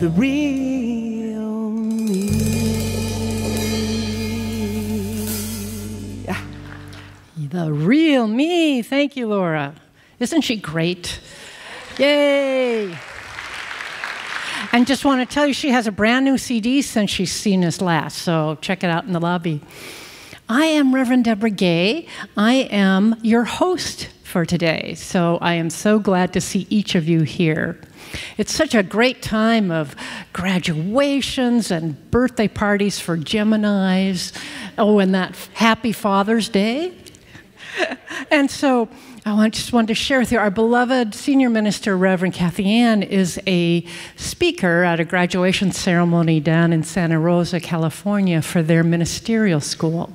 the real me. The real me. Thank you, Laura. Isn't she great? Yay! And just want to tell you, she has a brand new CD since she's seen us last, so check it out in the lobby. I am Reverend Deborah Gay. I am your host for today, so I am so glad to see each of you here. It's such a great time of graduations and birthday parties for Geminis. Oh, and that happy Father's Day. And so I just wanted to share with you, our beloved senior minister, Reverend Kathy Ann, is a speaker at a graduation ceremony down in Santa Rosa, California for their ministerial school.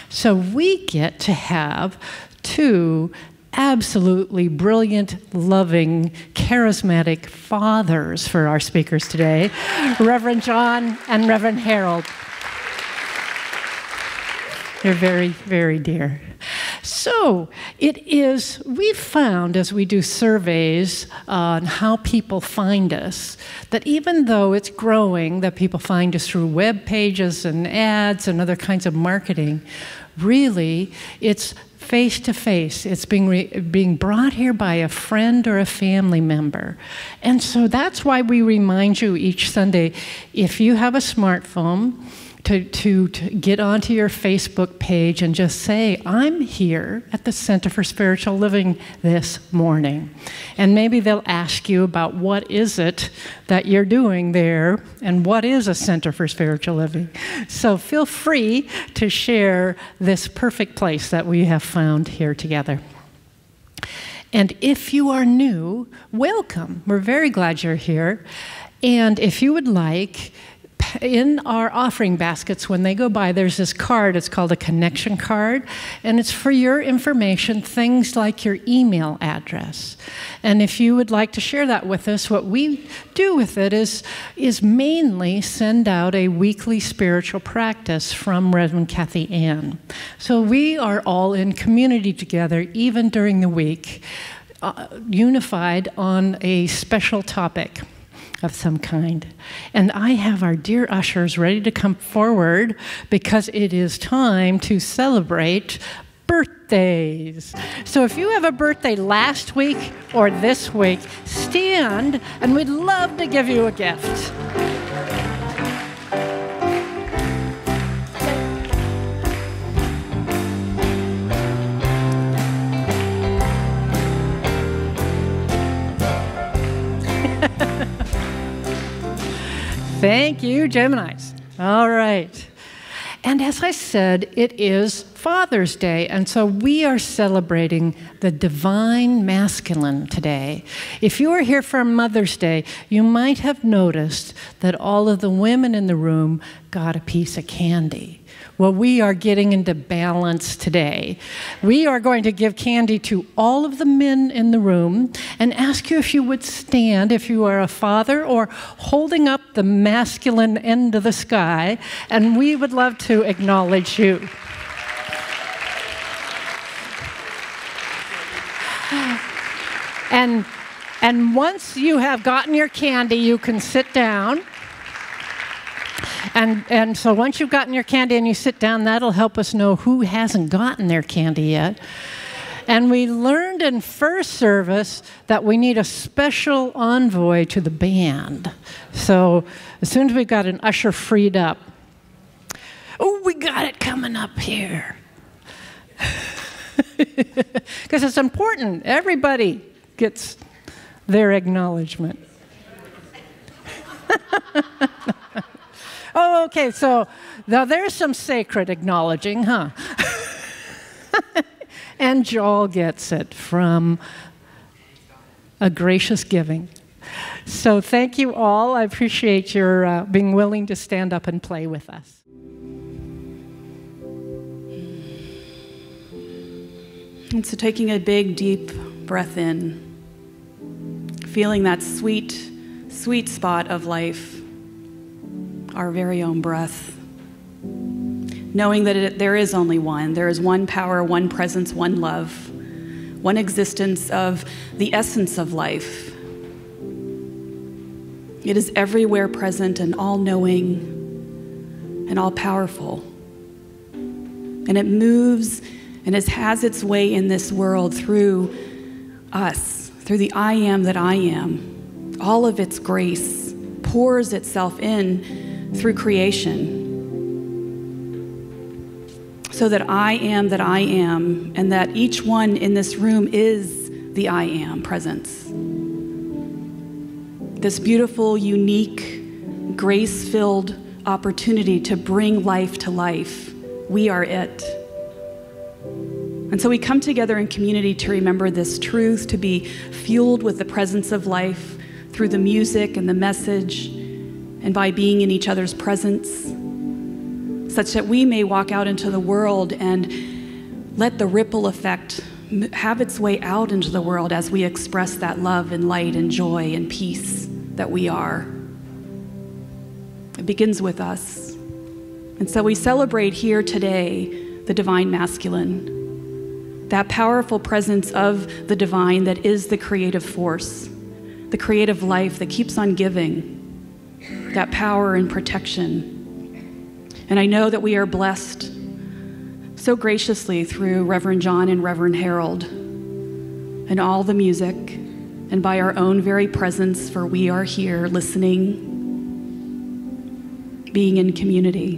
So we get to have two absolutely brilliant, loving, charismatic fathers for our speakers today, Reverend John and Reverend Harold. They're very, very dear. So we've found as we do surveys on how people find us, that even though it's growing, that people find us through web pages and ads and other kinds of marketing, really it's face-to-face. It's being brought here by a friend or a family member. And so that's why we remind you each Sunday, if you have a smartphone, to get onto your Facebook page and just say, I'm here at the Center for Spiritual Living this morning. And maybe they'll ask you about what is it that you're doing there and what is a Center for Spiritual Living. So feel free to share this perfect place that we have found here together. And if you are new, welcome. We're very glad you're here. And if you would like, in our offering baskets, when they go by, there's this card. It's called a connection card, and it's for your information, things like your email address. And if you would like to share that with us, what we do with it is mainly send out a weekly spiritual practice from Reverend Kathy Ann. So we are all in community together, even during the week, unified on a special topic of some kind. And I have our dear ushers ready to come forward because it is time to celebrate birthdays. So if you have a birthday last week or this week, stand and we'd love to give you a gift. Thank you, Geminis. All right. And as I said, it is Father's Day, and so we are celebrating the divine masculine today. If you are here for Mother's Day, you might have noticed that all of the women in the room got a piece of candy. Well, we are getting into balance today. We are going to give candy to all of the men in the room and ask you if you would stand if you are a father or holding up the masculine end of the sky, and we would love to acknowledge you. And once you have gotten your candy, you can sit down. And so once you've gotten your candy and you sit down, that'll help us know who hasn't gotten their candy yet. And we learned in first service that we need a special envoy to the band. So as soon as we've got an usher freed up, oh, we got it coming up here. Because it's important. Everybody gets their acknowledgement. Oh, okay, so now there's some sacred acknowledging, huh? And Joel gets it from a gracious giving. So thank you all. I appreciate your being willing to stand up and play with us. And so taking a big, deep breath in, feeling that sweet, sweet spot of life, our very own breath, knowing that there is only one. There is one power, one presence, one love, one existence of the essence of life. It is everywhere present and all-knowing and all-powerful. And it moves and it has its way in this world through us, through the I am that I am. All of its grace pours itself in through creation, so that I am, and that each one in this room is the I am presence. This beautiful, unique, grace-filled opportunity to bring life to life. We are it. And so we come together in community to remember this truth, to be fueled with the presence of life through the music and the message, and by being in each other's presence, such that we may walk out into the world and let the ripple effect have its way out into the world as we express that love and light and joy and peace that we are. It begins with us. And so we celebrate here today the divine masculine, that powerful presence of the divine that is the creative force, the creative life that keeps on giving, that power and protection. And I know that we are blessed so graciously through Reverend John and Reverend Harold and all the music, and by our own very presence, for we are here listening, being in community.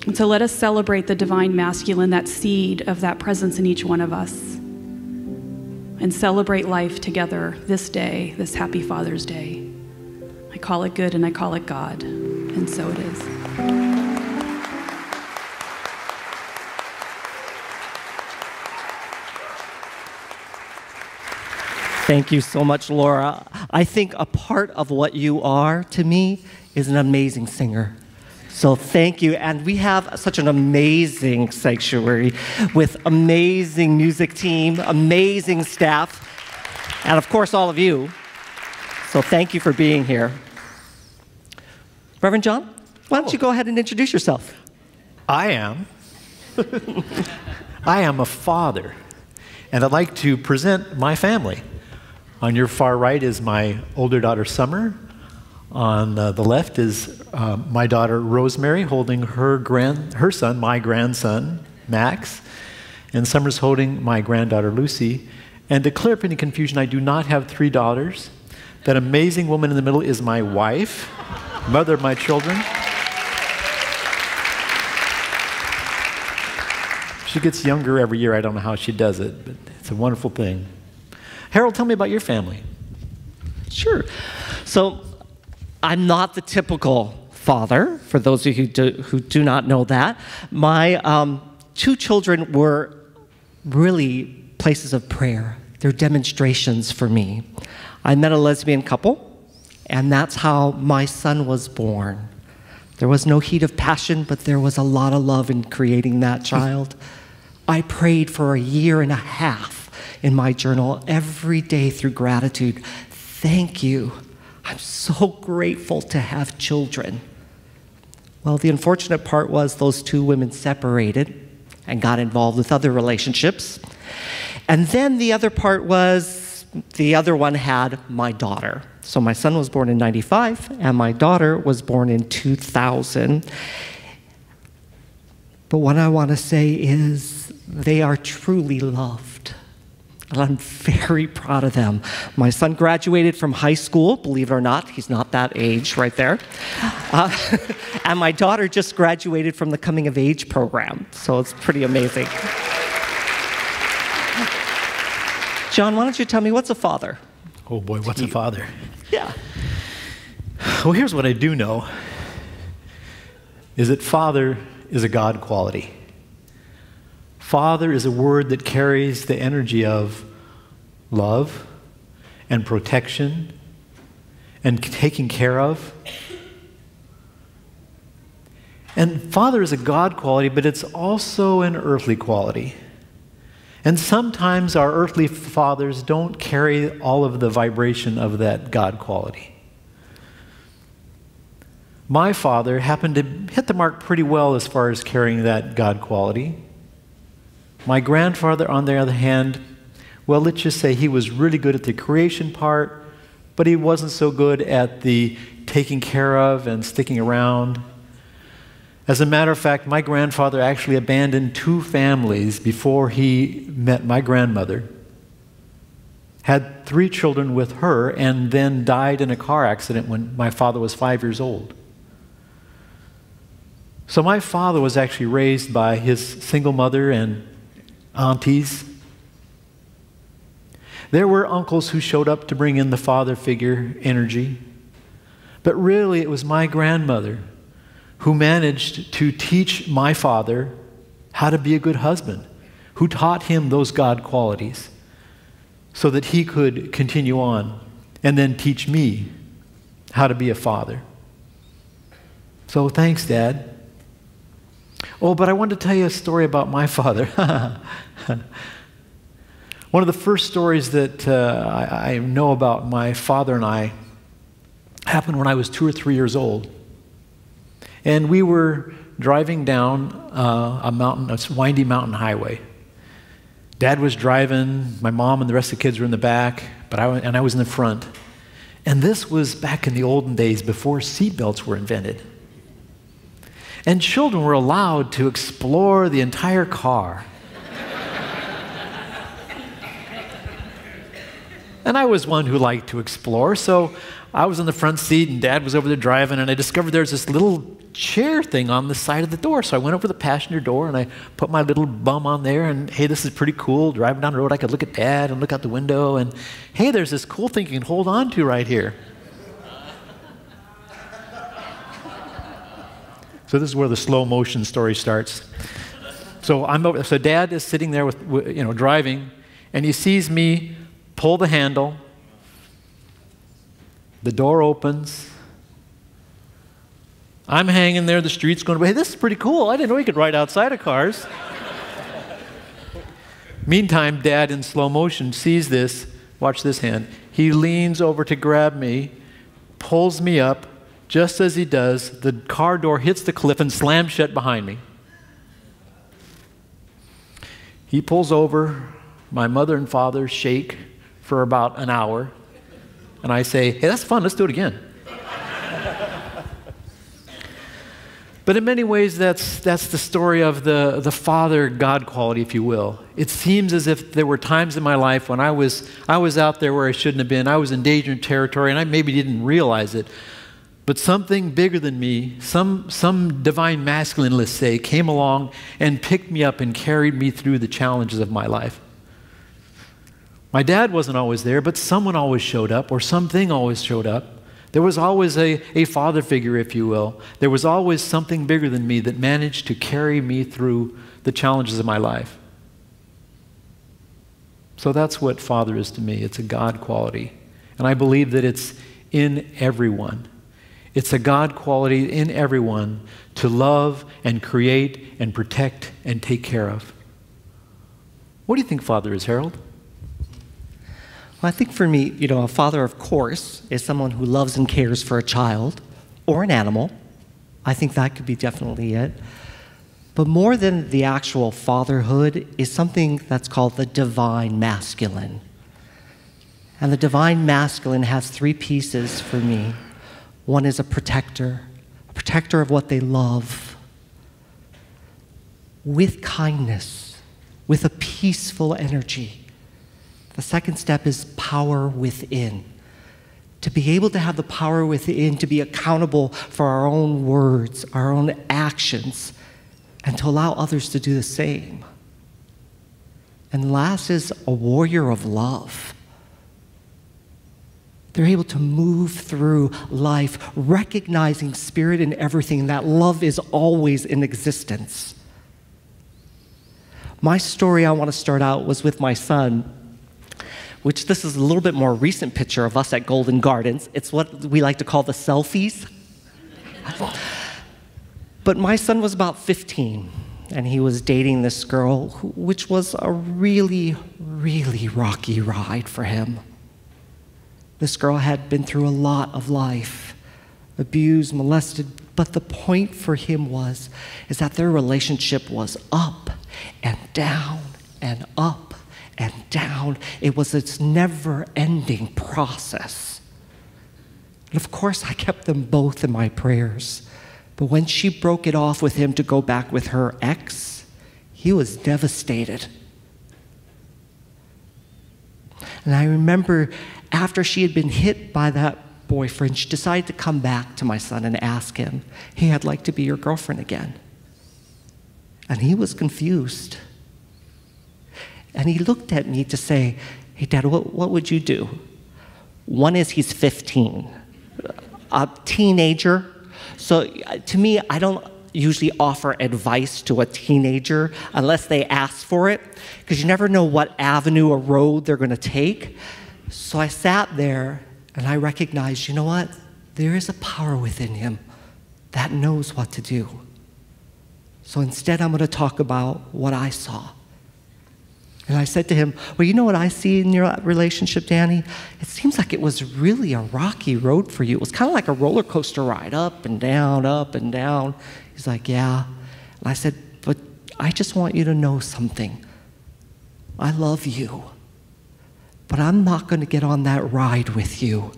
And so let us celebrate the divine masculine, that seed of that presence in each one of us, and celebrate life together this day, this happy Father's Day. I call it good and I call it God, and so it is. Thank you so much, Laura. I think a part of what you are to me is an amazing singer. So thank you. And we have such an amazing sanctuary with amazing music team, amazing staff, and of course all of you. So thank you for being here. Reverend John, why don't you go ahead and introduce yourself? I am a father, and I'd like to present my family. On your far right is my older daughter, Summer. On the left is my daughter, Rosemary, holding her son, my grandson, Max. And Summer's holding my granddaughter, Lucy. And to clear up any confusion, I do not have 3 daughters. That amazing woman in the middle is my wife, mother of my children. She gets younger every year. I don't know how she does it, but it's a wonderful thing. Harold, tell me about your family. Sure. So I'm not the typical father, for those of you who do not know that. My 2 children were really places of prayer. They're demonstrations for me. I met a lesbian couple, and that's how my son was born. There was no heat of passion, but there was a lot of love in creating that child. I prayed for a year and a half in my journal every day through gratitude. Thank you. I'm so grateful to have children. Well, the unfortunate part was those 2 women separated and got involved with other relationships. And then the other part was the other one had my daughter. So my son was born in 95 and my daughter was born in 2000. But what I want to say is they are truly loved. And I'm very proud of them. My son graduated from high school, believe it or not. He's not that age right there. And my daughter just graduated from the coming of age program. So it's pretty amazing. John, why don't you tell me, what's a father? Oh boy, what's a father? Yeah. Well, here's what I do know, is that father is a God quality. Father is a word that carries the energy of love and protection and taking care of. And father is a God quality, but it's also an earthly quality. And sometimes our earthly fathers don't carry all of the vibration of that God quality. My father happened to hit the mark pretty well as far as carrying that God quality. My grandfather, on the other hand, well, let's just say he was really good at the creation part, but he wasn't so good at the taking care of and sticking around. As a matter of fact, my grandfather actually abandoned 2 families before he met my grandmother, had 3 children with her, and then died in a car accident when my father was 5 years old. So my father was actually raised by his single mother and aunties. There were uncles who showed up to bring in the father figure energy. But really, it was my grandmother who managed to teach my father how to be a good husband, who taught him those God qualities so that he could continue on and then teach me how to be a father. So thanks, Dad. Oh, but I wanted to tell you a story about my father. One of the first stories that I know about my father and I happened when I was 2 or 3 years old. And we were driving down a windy mountain highway. Dad was driving, my mom and the rest of the kids were in the back, I was in the front. And this was back in the olden days before seatbelts were invented. And children were allowed to explore the entire car. And I was one who liked to explore, so I was in the front seat and Dad was over there driving, and I discovered there was this little chair thing on the side of the door. So I went over the passenger door and I put my little bum on there, and hey, this is pretty cool. Driving down the road, I could look at Dad and look out the window, and hey, there's this cool thing you can hold on to right here. So this is where the slow motion story starts. So Dad is sitting there with driving, and he sees me pull the handle. The door opens. I'm hanging there, the street's going, hey, this is pretty cool. I didn't know you could ride outside of cars. Meantime, Dad in slow motion sees this. Watch this hand. He leans over to grab me, pulls me up. Just as he does, the car door hits the cliff and slams shut behind me. He pulls over. My mother and father shake for about an hour. And I say, hey, that's fun. Let's do it again. But in many ways, that's the story of the father-God quality, if you will. It seems as if there were times in my life when I was out there where I shouldn't have been. I was in dangerous territory, and I maybe didn't realize it. But something bigger than me, some divine masculine, let's say, came along and picked me up and carried me through the challenges of my life. My dad wasn't always there, but someone always showed up, or something always showed up. There was always a father figure, if you will. There was always something bigger than me that managed to carry me through the challenges of my life. So that's what father is to me. It's a God quality. And I believe that it's in everyone. It's a God quality in everyone to love and create and protect and take care of. What do you think father is, Harold? Well, I think for me, a father, of course, is someone who loves and cares for a child or an animal. I think that could be definitely it. But more than the actual fatherhood is something that's called the divine masculine. And the divine masculine has 3 pieces for me. One is a protector of what they love, with kindness, with a peaceful energy. The second step is power within. To be able to have the power within, to be accountable for our own words, our own actions, and to allow others to do the same. And last is a warrior of love. They're able to move through life, recognizing spirit in everything, that love is always in existence. My story I want to start out was with my son, which this is a little bit more recent picture of us at Golden Gardens. It's what we like to call the selfies. But my son was about 15, and he was dating this girl, which was a really, really rocky ride for him. This girl had been through a lot of life, abused, molested, but the point for him is that their relationship was up and down and up and down. It was this never-ending process. And of course, I kept them both in my prayers. But when she broke it off with him to go back with her ex, he was devastated. And I remember after she had been hit by that boyfriend, she decided to come back to my son and ask him, hey, I'd like to be your girlfriend again. And he was confused. And he looked at me to say, hey, Dad, what would you do? One is he's 15, a teenager. So to me, I don't usually offer advice to a teenager unless they ask for it, because you never know what avenue or road they're going to take. So I sat there and I recognized, you know what? There is a power within him that knows what to do. So instead, I'm going to talk about what I saw. And I said to him, well, you know what I see in your relationship, Danny? It seems like it was really a rocky road for you. It was kind of like a roller coaster ride, up and down, up and down. He's like, yeah. And I said, but I just want you to know something. I love you, but I'm not going to get on that ride with you.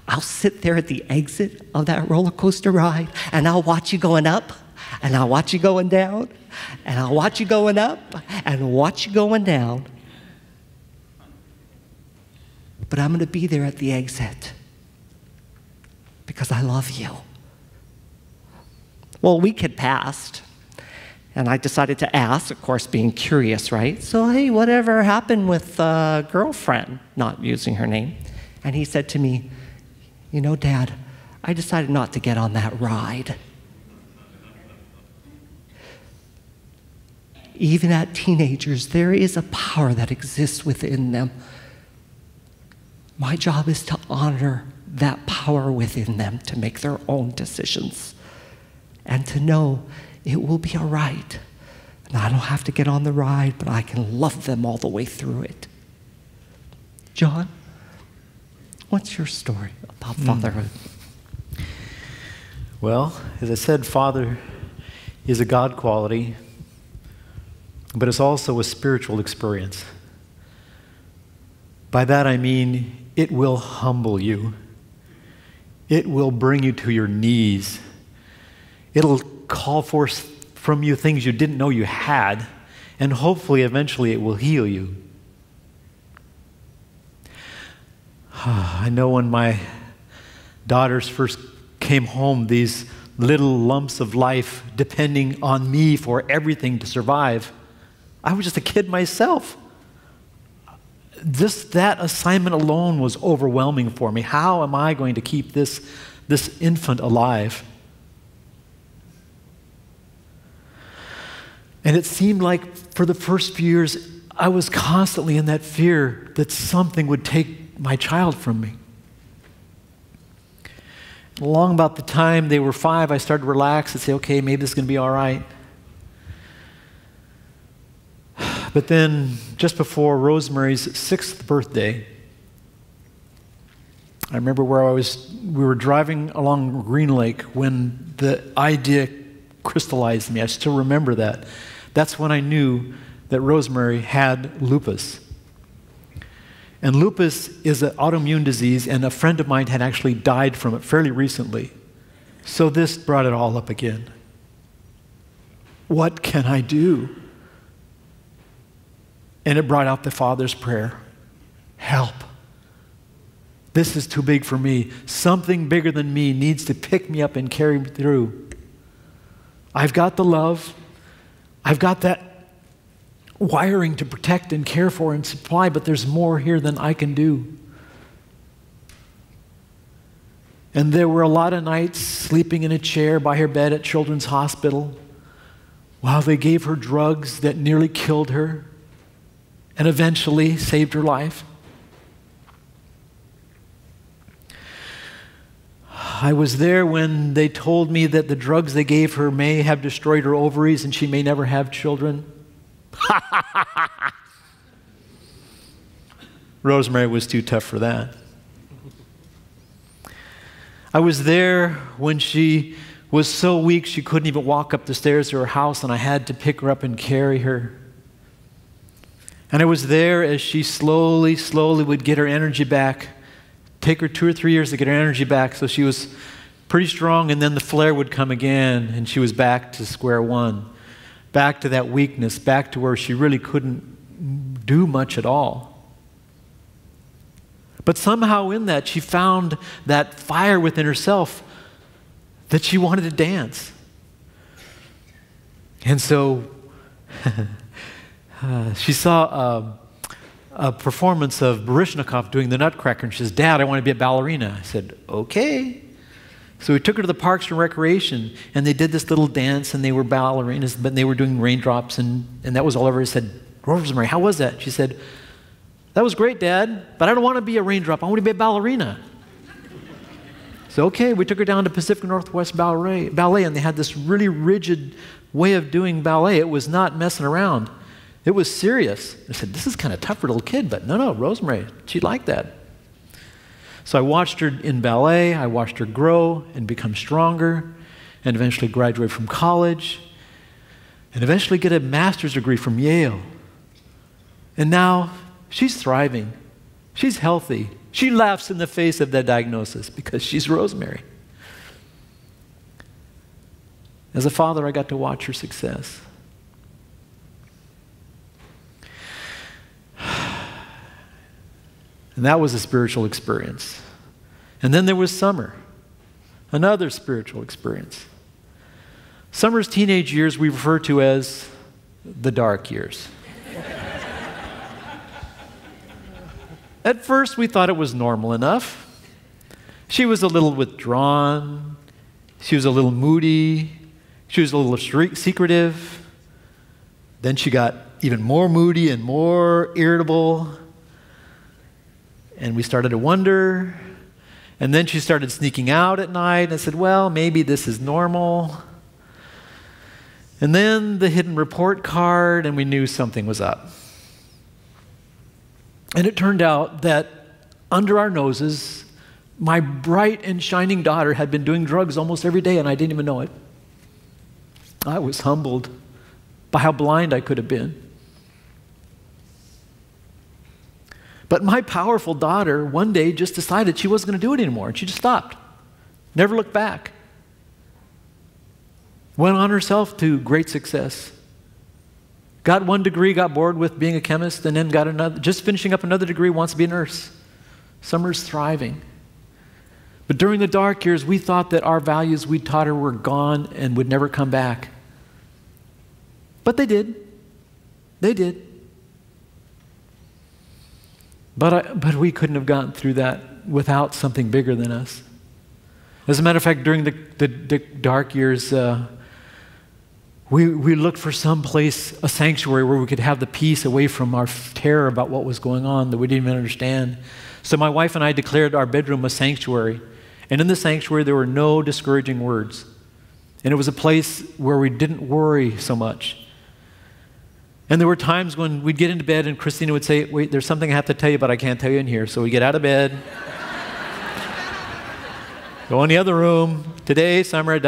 I'll sit there at the exit of that roller coaster ride, and I'll watch you going up, and I'll watch you going down, and I'll watch you going up, and watch you going down. But I'm going to be there at the exit because I love you. Well, a week had passed, and I decided to ask, of course, being curious, right? So, hey, whatever happened with girlfriend, not using her name? And he said to me, you know, Dad, I decided not to get on that ride. Even at teenagers, there is a power that exists within them. My job is to honor that power within them to make their own decisions and to know it will be all right. And I don't have to get on the ride, but I can love them all the way through it. John, what's your story about fatherhood? Well, as I said, father is a God quality, but it's also a spiritual experience. By that I mean it will humble you. It will bring you to your knees. It'll call forth from you things you didn't know you had, and hopefully eventually it will heal you. I know when my daughters first came home, these little lumps of life depending on me for everything to survive, I was just a kid myself. That assignment alone was overwhelming for me. How am I going to keep this infant alive? And it seemed like for the first few years, I was constantly in that fear that something would take my child from me. Along about the time they were 5, I started to relax and say, okay, maybe this is going to be all right. But then, just before Rosemary's 6th birthday, I remember we were driving along Green Lake when the idea crystallized in me. I still remember that. That's when I knew that Rosemary had lupus. And lupus is an autoimmune disease, and a friend of mine had actually died from it fairly recently. So this brought it all up again. What can I do? And it brought out the Father's prayer. Help. This is too big for me. Something bigger than me needs to pick me up and carry me through. I've got the love. I've got that wiring to protect and care for and supply, but there's more here than I can do. And there were a lot of nights sleeping in a chair by her bed at Children's Hospital while they gave her drugs that nearly killed her and eventually saved her life. I was there when they told me that the drugs they gave her may have destroyed her ovaries and she may never have children. Rosemary was too tough for that. I was there when she was so weak she couldn't even walk up the stairs to her house, and I had to pick her up and carry her. And I was there as she slowly would get her energy back take her 2 or 3 years to get her energy back, so she was pretty strong, and then the flare would come again, and she was back to square one, back to that weakness, back to where she really couldn't do much at all. But somehow in that, she found that fire within herself that she wanted to dance. And so she saw a performance of Baryshnikov doing the Nutcracker, and she says, "Dad, I want to be a ballerina." I said, "Okay." So we took her to the Parks and Recreation, and they did this little dance, and they were ballerinas, but they were doing raindrops, and that was all over. I said, "Rosemary, how was that?" She said, "That was great, Dad, but I don't want to be a raindrop. I want to be a ballerina." So, okay, we took her down to Pacific Northwest Ballet, and they had this really rigid way of doing ballet. It was not messing around. It was serious. I said, "This is kind of tough for a little kid," but no, Rosemary, she'd like that. So I watched her in ballet. I watched her grow and become stronger, and eventually graduate from college, and eventually get a master's degree from Yale. And now she's thriving. She's healthy. She laughs in the face of that diagnosis because she's Rosemary. As a father, I got to watch her success. And that was a spiritual experience. And then there was Summer, another spiritual experience. Summer's teenage years we refer to as the dark years. At first, we thought it was normal enough. She was a little withdrawn. She was a little moody. She was a little secretive. Then she got even more moody and more irritable. And we started to wonder. And then she started sneaking out at night. And I said, well, maybe this is normal. And then the hidden report card, and we knew something was up. And it turned out that under our noses, my bright and shining daughter had been doing drugs almost every day, and I didn't even know it. I was humbled by how blind I could have been. But my powerful daughter one day just decided she wasn't going to do it anymore, and she just stopped. Never looked back. Went on herself to great success. Got one degree, got bored with being a chemist, and then got another, just finishing up another degree, wants to be a nurse. Summer's thriving. But during the dark years, we thought that our values we taught her were gone and would never come back. But they did. They did. But we couldn't have gotten through that without something bigger than us. As a matter of fact, during the dark years, we looked for some place, a sanctuary, where we could have the peace away from our terror about what was going on that we didn't even understand. So my wife and I declared our bedroom a sanctuary. And in the sanctuary, there were no discouraging words. And it was a place where we didn't worry so much. And there were times when we'd get into bed and Christina would say, wait, there's something I have to tell you, but I can't tell you in here. So we get out of bed, go in the other room. Today, Summer,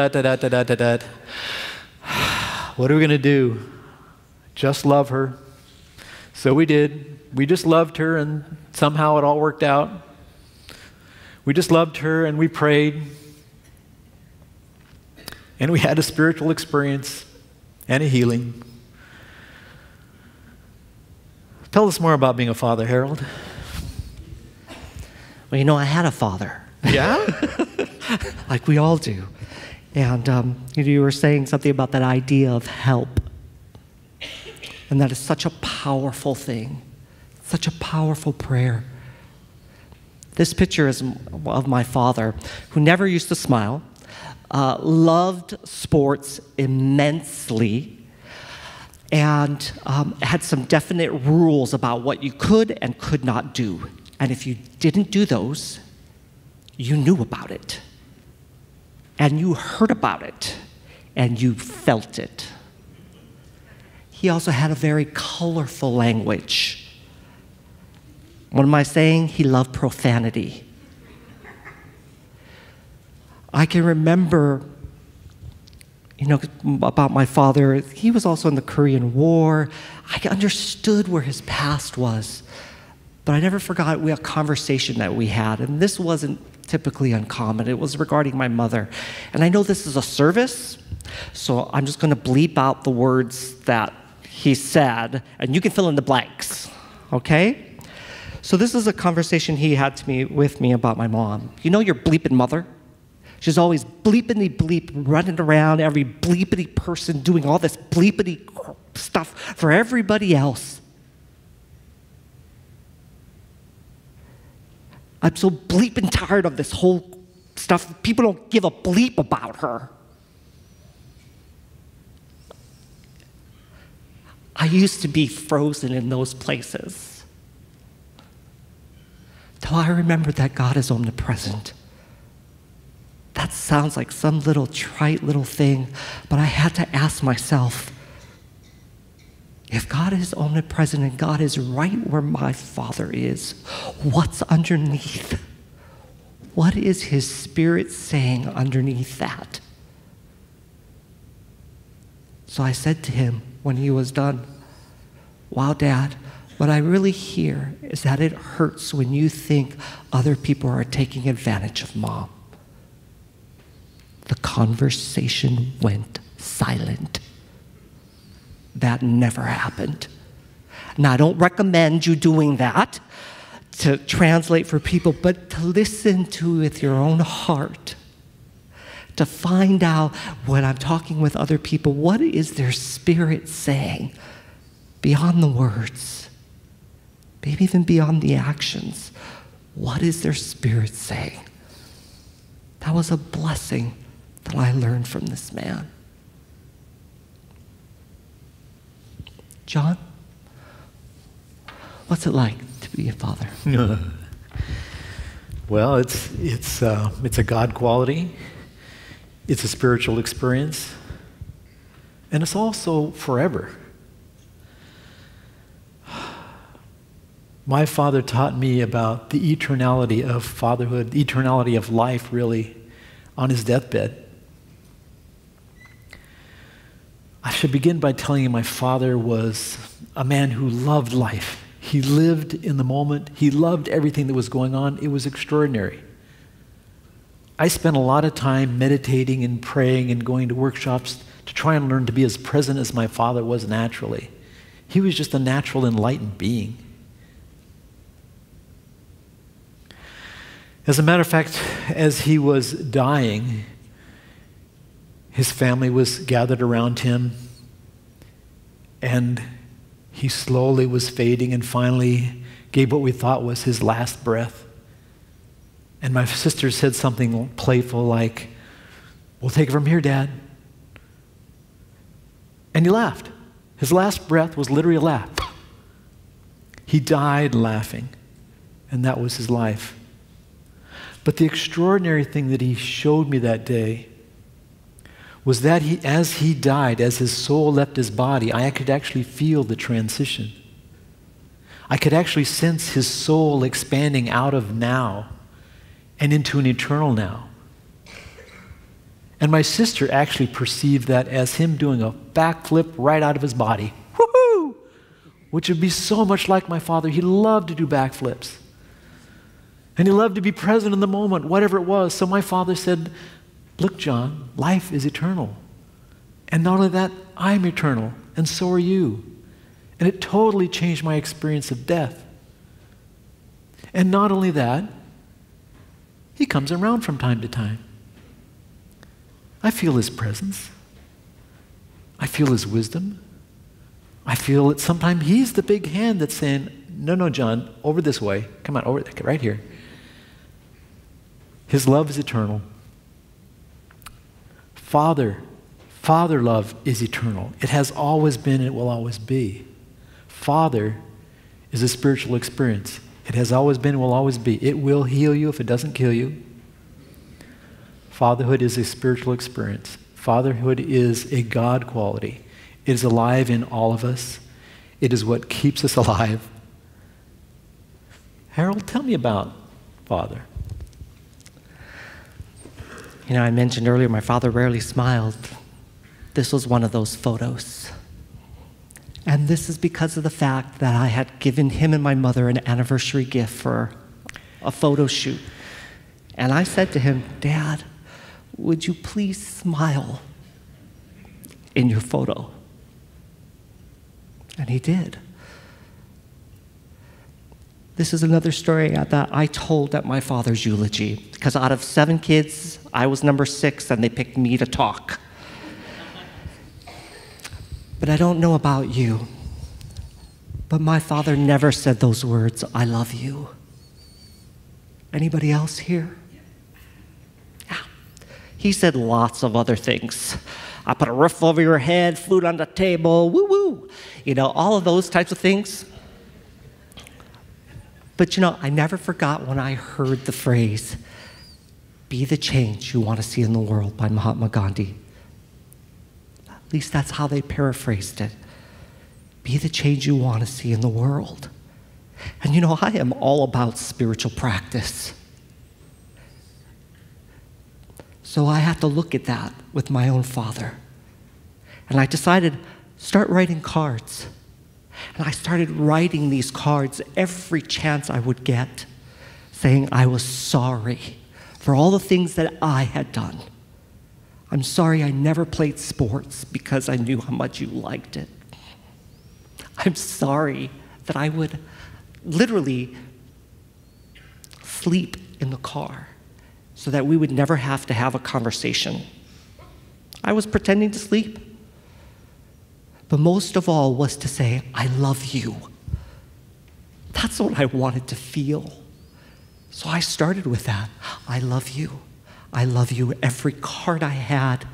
What are we going to do? Just love her. So we did. We just loved her, and somehow it all worked out. We just loved her, and we prayed. And we had a spiritual experience and a healing. Tell us more about being a father, Harold. Well, you know, I had a father. Yeah? Like we all do. And you were saying something about that idea of help. And that is such a powerful thing, such a powerful prayer. This picture is of my father, who never used to smile, loved sports immensely, and had some definite rules about what you could and could not do. And if you didn't do those, you knew about it. And you heard about it. And you felt it. He also had a very colorful language. What am I saying? He loved profanity. I can remember, about my father. He was also in the Korean War. I understood where his past was. But I never forgot a conversation that we had, and this wasn't typically uncommon. It was regarding my mother. And I know this is a service, so I'm just going to bleep out the words that he said, and you can fill in the blanks, okay? So this is a conversation he had with me about my mom. You know your bleeping mother? She's always bleepity bleep, running around every bleepity person, doing all this bleepity stuff for everybody else. I'm so bleeping tired of this whole stuff. People don't give a bleep about her. I used to be frozen in those places. Till I remembered that God is omnipresent. That sounds like some little trite little thing, but I had to ask myself, if God is omnipresent and God is right where my Father is, what's underneath? What is His Spirit saying underneath that? So I said to him when he was done, wow, Dad, what I really hear is that it hurts when you think other people are taking advantage of Mom. The conversation went silent. That never happened. Now, I don't recommend you doing that to translate for people, but to listen to with your own heart, to find out when I'm talking with other people, what is their spirit saying beyond the words, maybe even beyond the actions. What is their spirit saying? That was a blessing that I learned from this man. John, what's it like to be a father? Well, it's a God quality. It's a spiritual experience. And it's also forever. My father taught me about the eternality of fatherhood, the eternality of life, really, on his deathbed. I should begin by telling you my father was a man who loved life. He lived in the moment. He loved everything that was going on. It was extraordinary. I spent a lot of time meditating and praying and going to workshops to try and learn to be as present as my father was naturally. He was just a natural, enlightened being. As a matter of fact, as he was dying, his family was gathered around him, and he slowly was fading and finally gave what we thought was his last breath. And my sister said something playful like, "We'll take it from here, Dad." And he laughed. His last breath was literally a laugh. He died laughing, and that was his life. But the extraordinary thing that he showed me that day was that as he died, as his soul left his body, I could actually feel the transition. I could actually sense his soul expanding out of now and into an eternal now. And my sister actually perceived that as him doing a backflip right out of his body. Woohoo! Which would be so much like my father. He loved to do backflips. And he loved to be present in the moment, whatever it was. So my father said, "Look, John, life is eternal. And not only that, I'm eternal, and so are you." And it totally changed my experience of death. And not only that, he comes around from time to time. I feel his presence. I feel his wisdom. I feel that sometimes he's the big hand that's saying, no, John, over this way. Come on, over right here. His love is eternal. Father love is eternal. It has always been and it will always be. Father is a spiritual experience. It has always been and will always be. It will heal you if it doesn't kill you. Fatherhood is a spiritual experience. Fatherhood is a God quality. It is alive in all of us. It is what keeps us alive. Harold, tell me about Father. You know, I mentioned earlier my father rarely smiled. This was one of those photos. And this is because of the fact that I had given him and my mother an anniversary gift for a photo shoot. And I said to him, Dad, would you please smile in your photo? And he did. This is another story that I told at my father's eulogy, because out of 7 kids, I was number 6, and they picked me to talk. But I don't know about you, but my father never said those words, I love you. Anybody else here? Yeah. He said lots of other things. I put a roof over your head, food on the table, woo-woo. All of those types of things. But I never forgot when I heard the phrase, be the change you want to see in the world by Mahatma Gandhi. At least that's how they paraphrased it. Be the change you want to see in the world. And I am all about spiritual practice. So I had to look at that with my own father. And I decided, start writing cards. And I started writing these cards every chance I would get, saying I was sorry for all the things that I had done. I'm sorry I never played sports because I knew how much you liked it. I'm sorry that I would literally sleep in the car so that we would never have to have a conversation. I was pretending to sleep. But most of all was to say, I love you. That's what I wanted to feel. So I started with that. I love you. I love you. Every card I had,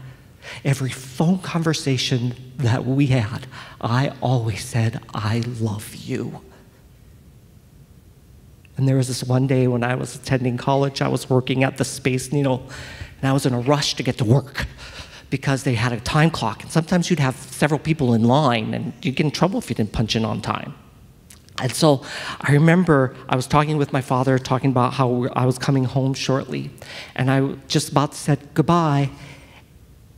every phone conversation that we had, I always said, I love you. And there was this one day when I was attending college, I was working at the Space Needle, and I was in a rush to get to work because they had a time clock. And sometimes you'd have several people in line, and you'd get in trouble if you didn't punch in on time. And so I remember I was talking with my father, talking about how I was coming home shortly. And I just about said goodbye.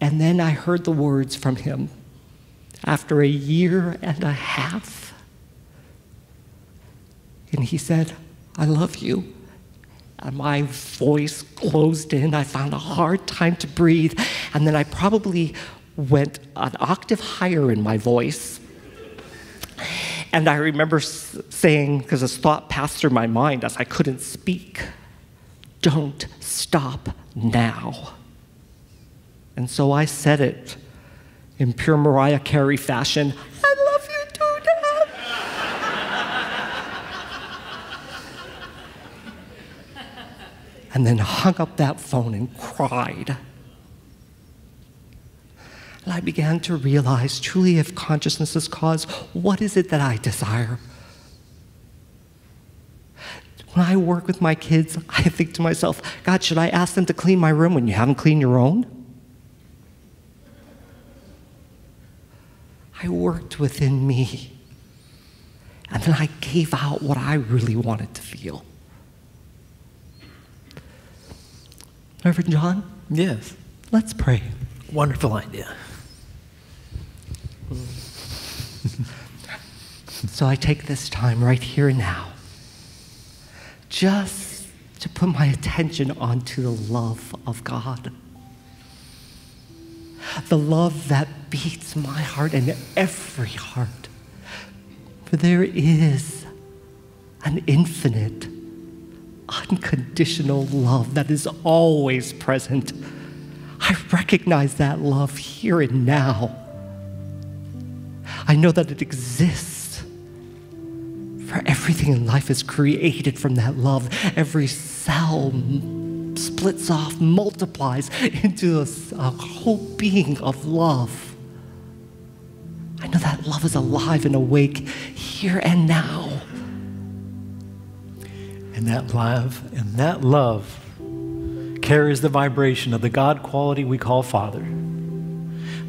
And then I heard the words from him after 1.5 years. And he said, I love you. And my voice closed in. I found a hard time to breathe. And then I probably went an octave higher in my voice. And I remember saying, because this thought passed through my mind as I couldn't speak, don't stop now. And so I said it in pure Mariah Carey fashion, I love you too, Dad. And then hung up that phone and cried. And I began to realize, truly, if consciousness is cause, what is it that I desire? When I work with my kids, I think to myself, God, should I ask them to clean my room when you haven't cleaned your own? I worked within me, and then I gave out what I really wanted to feel. Reverend John? Yes. Let's pray. Wonderful idea. So I take this time right here and now just to put my attention onto the love of God. The love that beats my heart and every heart. For there is an infinite, unconditional love that is always present. I recognize that love here and now. I know that it exists. For everything in life is created from that love. Every cell splits off, multiplies into a whole being of love. I know that love is alive and awake here and now. And that love carries the vibration of the God quality we call Father.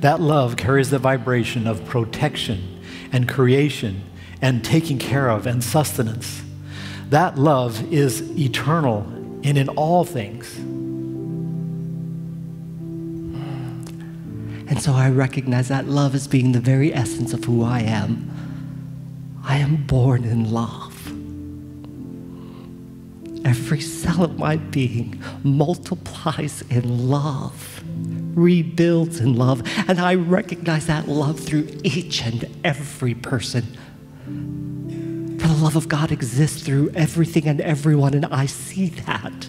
That love carries the vibration of protection and creation and taking care of and sustenance. That love is eternal and in all things. And so I recognize that love as being the very essence of who I am. I am born in love. Every cell of my being multiplies in love, rebuilds in love, and I recognize that love through each and every person. For the love of God exists through everything and everyone, and I see that.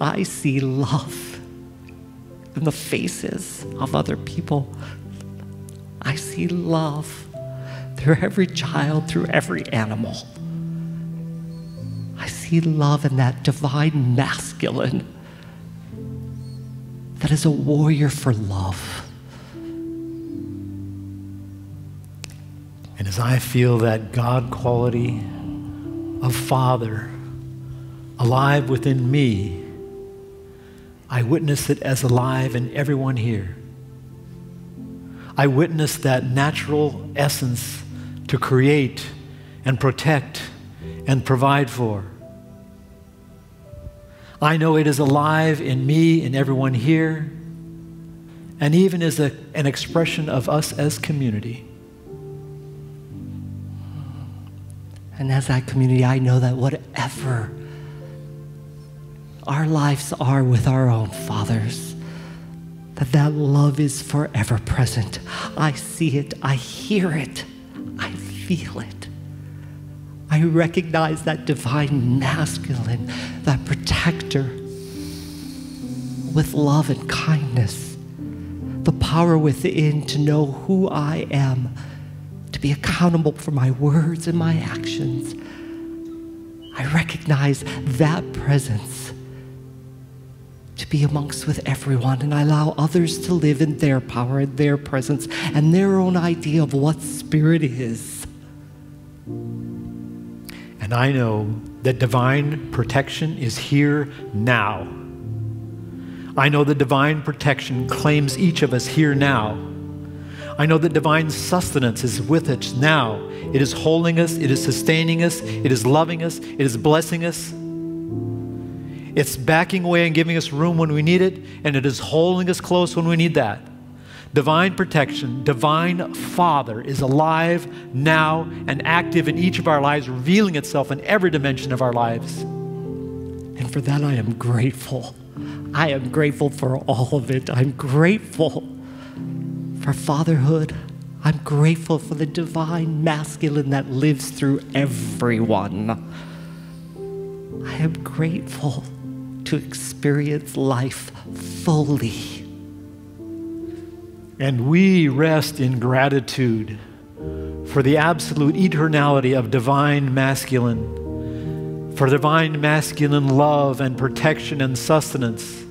I see love in the faces of other people. I see love through every child, through every animal. I see love in that divine masculine that is a warrior for love. And as I feel that God quality of Father alive within me, I witness it as alive in everyone here. I witness that natural essence to create and protect and provide for. I know it is alive in me and everyone here, and even as an expression of us as community. And as that community, I know that whatever our lives are with our own fathers, that love is forever present. I see it, I hear it, I feel it. I recognize that divine masculine, that protector with love and kindness, the power within to know who I am, to be accountable for my words and my actions. I recognize that presence to be amongst with everyone, and I allow others to live in their power and their presence and their own idea of what spirit is. And I know that divine protection is here now. I know that divine protection claims each of us here now. I know that divine sustenance is with us now. It is holding us, it is sustaining us, it is loving us, it is blessing us. It's backing away and giving us room when we need it, and it is holding us close when we need that. Divine protection, divine Father is alive now and active in each of our lives, revealing itself in every dimension of our lives. And for that, I am grateful. I am grateful for all of it. I'm grateful for fatherhood. I'm grateful for the divine masculine that lives through everyone. I am grateful to experience life fully. And we rest in gratitude for the absolute eternality of divine masculine, for divine masculine love and protection and sustenance.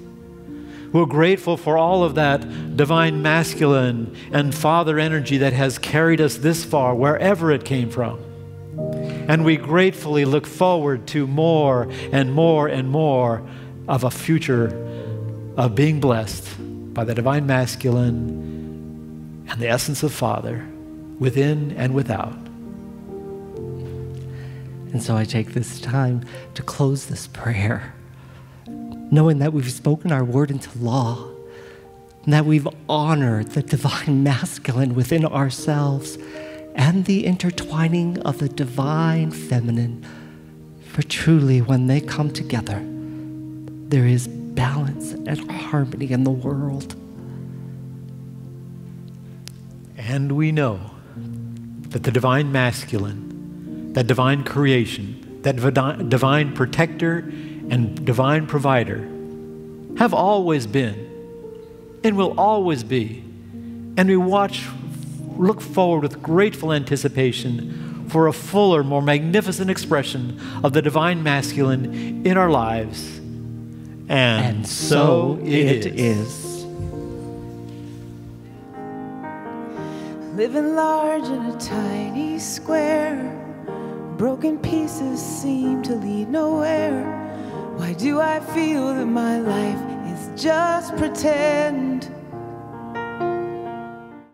We're grateful for all of that divine masculine and father energy that has carried us this far, wherever it came from. And we gratefully look forward to more and more and more of a future of being blessed by the divine masculine and the essence of Father within and without. And so I take this time to close this prayer, knowing that we've spoken our word into law, and that we've honored the divine masculine within ourselves and the intertwining of the divine feminine. For truly, when they come together, there is balance and harmony in the world. And we know that the divine masculine, that divine creation, that divine protector and divine provider have always been and will always be. And we look forward with grateful anticipation for a fuller, more magnificent expression of the divine masculine in our lives. And so it is. Living large in a tiny square, broken pieces seem to lead nowhere. Why do I feel that my life is just pretend?